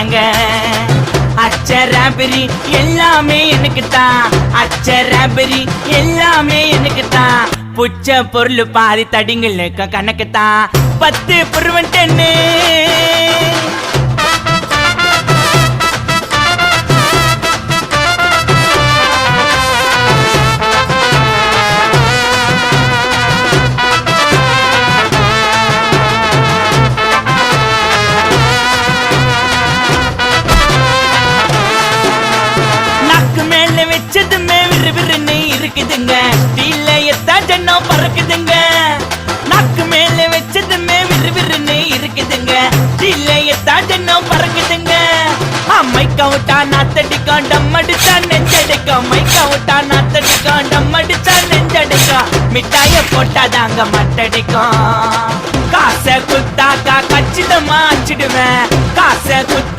ஏங்க அச்சராபரி எல்லாமே எனக்கு தான், அச்சராபரி எல்லாமே எனக்கு தான். புச்ச பொருள் பாதி தடிங்களுக்கு கணக்கு தான் 10 புருவன் 10. வச்சதுமே விறுவிறுன்னு இருக்குதுங்க, தீலையத்தா ஜன்னம் பறக்குதுங்க. நாக்கு மேல வச்சதுமே விறுவிறுன்னு இருக்குதுங்க, தீலையத்தா ஜன்னம் பறக்குதுங்க. மைக்க விட்டா நாத்தடிக்கும், டம் அடிச்சா நெஞ்சடிக்கும். மைக்க விட்டா நாத்தடிக்கும், டம் அடிச்சா நெஞ்சடிக்கும். மிட்டாய போட்டாதாங்க மட்டடிக்கும். காசை குத்தாக்கா கச்சிதமா அச்சிடுவேன், காசை குத்தா